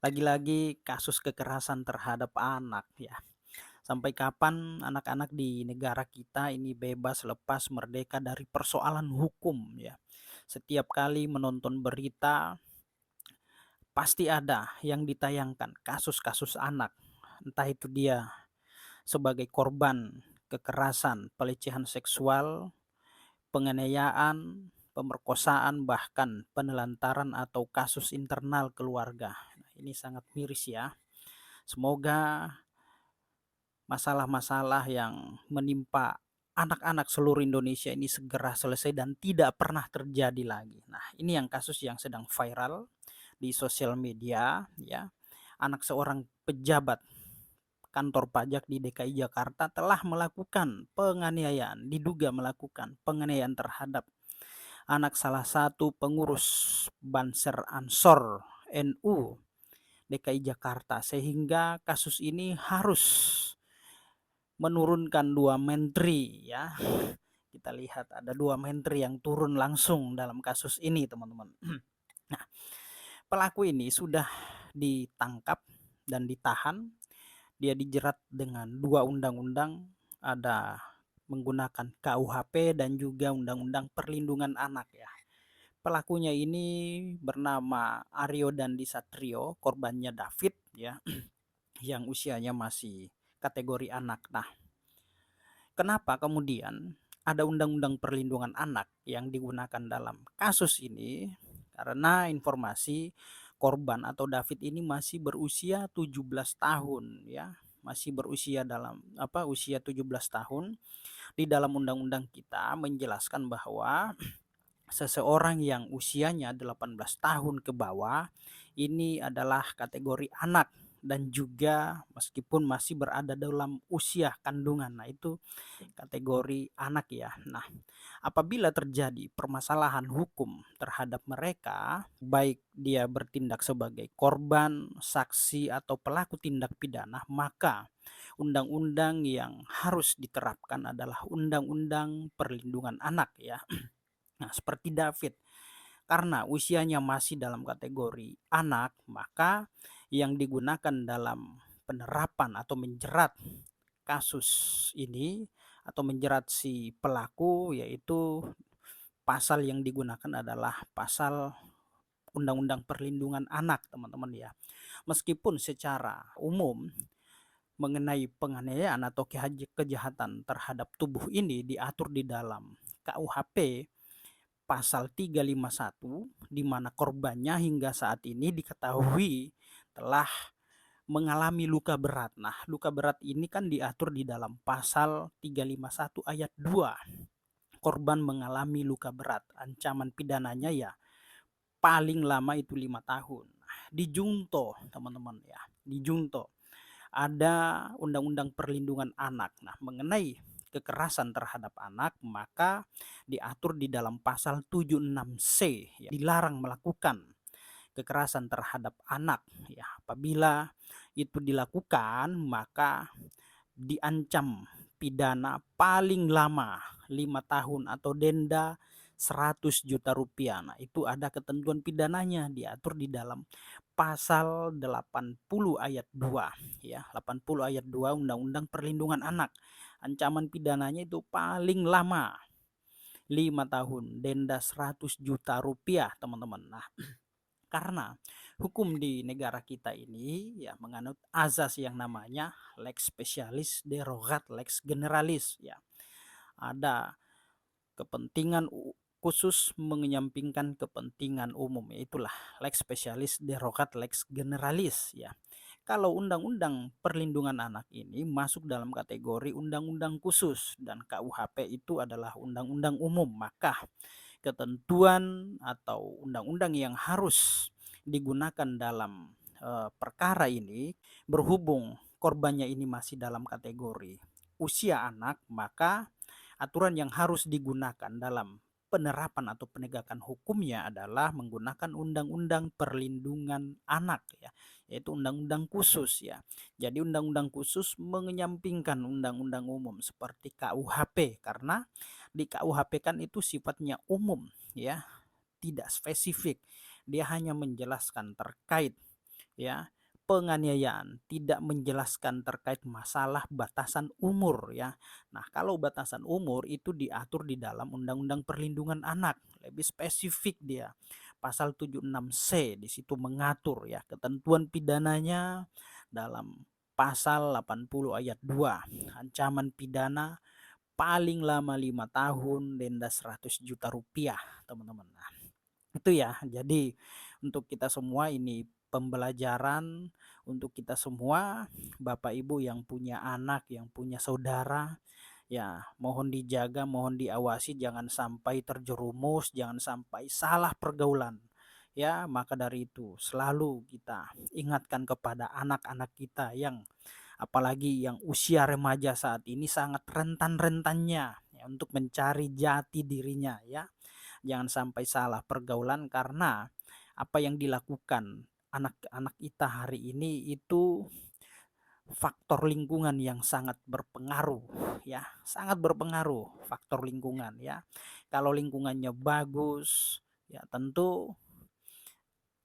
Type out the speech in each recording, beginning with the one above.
Lagi-lagi kasus kekerasan terhadap anak ya. Sampai kapan anak-anak di negara kita ini bebas, lepas, merdeka dari persoalan hukum ya. Setiap kali menonton berita pasti ada yang ditayangkan kasus-kasus anak. Entah itu dia sebagai korban kekerasan, pelecehan seksual, penganiayaan, pemerkosaan, bahkan penelantaran atau kasus internal keluarga. Nah, ini sangat miris ya. Semoga masalah-masalah yang menimpa anak-anak seluruh Indonesia ini segera selesai dan tidak pernah terjadi lagi. Nah, ini yang kasus yang sedang viral di sosial media ya. Anak seorang pejabat kantor pajak di DKI Jakarta telah melakukan penganiayaan, diduga melakukan penganiayaan terhadap anak salah satu pengurus Banser Ansor NU DKI Jakarta, sehingga kasus ini harus menurunkan 2 menteri ya. Kita lihat ada 2 menteri yang turun langsung dalam kasus ini, teman-teman. Nah, pelaku ini sudah ditangkap dan ditahan. Dia dijerat dengan 2 undang-undang, ada menggunakan KUHP dan juga Undang-Undang Perlindungan Anak ya. Pelakunya ini bernama Aryo Dandi Satrio, korbannya David ya, yang usianya masih kategori anak. Nah, kenapa kemudian ada Undang-Undang Perlindungan Anak yang digunakan dalam kasus ini? Karena informasi korban atau David ini masih berusia 17 tahun ya, masih berusia dalam usia 17 tahun. Di dalam undang-undang kita menjelaskan bahwa seseorang yang usianya 18 tahun ke bawah ini adalah kategori anak dan juga meskipun masih berada dalam usia kandungan. Nah, itu kategori anak ya. Nah, apabila terjadi permasalahan hukum terhadap mereka, baik dia bertindak sebagai korban, saksi atau pelaku tindak pidana, maka undang-undang yang harus diterapkan adalah Undang-Undang Perlindungan Anak ya. Nah, seperti David, karena usianya masih dalam kategori anak, maka yang digunakan dalam penerapan atau menjerat kasus ini atau menjerat si pelaku yaitu pasal yang digunakan adalah pasal Undang-Undang Perlindungan Anak, teman-teman ya. Meskipun secara umum mengenai penganiayaan atau kejahatan terhadap tubuh ini diatur di dalam KUHP pasal 351 di mana korbannya hingga saat ini diketahui telah mengalami luka berat. Nah, luka berat ini kan diatur di dalam pasal 351 ayat 2. Korban mengalami luka berat, ancaman pidananya ya paling lama itu 5 tahun. Dijunto, teman-teman ya. Dijunto ada Undang-Undang Perlindungan Anak. Nah, mengenai kekerasan terhadap anak maka diatur di dalam pasal 76C ya, dilarang melakukan kekerasan terhadap anak ya. Apabila itu dilakukan maka diancam pidana paling lama 5 tahun atau denda 100 juta rupiah. Nah, itu ada ketentuan pidananya diatur di dalam pasal 80 ayat 2 ya, 80 ayat 2 Undang-Undang Perlindungan Anak. Ancaman pidananya itu paling lama 5 tahun, denda 100 juta rupiah, teman-teman. Nah, karena hukum di negara kita ini ya menganut azas yang namanya lex specialis derogat lex generalis ya. Ada kepentingan khusus menyampingkan kepentingan umum, itulah lex specialis derogat lex generalis ya. Kalau undang-undang perlindungan anak ini masuk dalam kategori undang-undang khusus dan KUHP itu adalah undang-undang umum, maka ketentuan atau undang-undang yang harus digunakan dalam perkara ini berhubung korbannya ini masih dalam kategori usia anak, maka aturan yang harus digunakan dalam penerapan atau penegakan hukumnya adalah menggunakan Undang-Undang Perlindungan Anak ya, yaitu undang-undang khusus ya. Jadi undang-undang khusus menyampingkan undang-undang umum seperti KUHP karena di KUHP kan itu sifatnya umum ya, tidak spesifik. Dia hanya menjelaskan terkait ya. Penganiayaan tidak menjelaskan terkait masalah batasan umur ya. Nah, kalau batasan umur itu diatur di dalam Undang-Undang Perlindungan Anak, lebih spesifik dia. Pasal 76C di situ mengatur ya ketentuan pidananya dalam pasal 80 ayat 2. Ancaman pidana paling lama 5 tahun, denda 100 juta rupiah, teman-teman. Nah, itu ya. Jadi untuk kita semua ini pembelajaran untuk kita semua, Bapak Ibu yang punya anak, yang punya saudara, ya mohon dijaga, mohon diawasi jangan sampai terjerumus, jangan sampai salah pergaulan. Ya, maka dari itu selalu kita ingatkan kepada anak-anak kita yang apalagi yang usia remaja saat ini sangat rentan-rentannya ya, untuk mencari jati dirinya ya. Jangan sampai salah pergaulan karena apa yang dilakukan anak-anak kita hari ini itu faktor lingkungan yang sangat berpengaruh ya, sangat berpengaruh faktor lingkungan ya. Kalau lingkungannya bagus ya tentu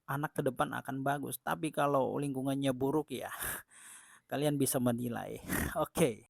anak ke depan akan bagus, tapi kalau lingkungannya buruk ya kalian bisa menilai. Oke.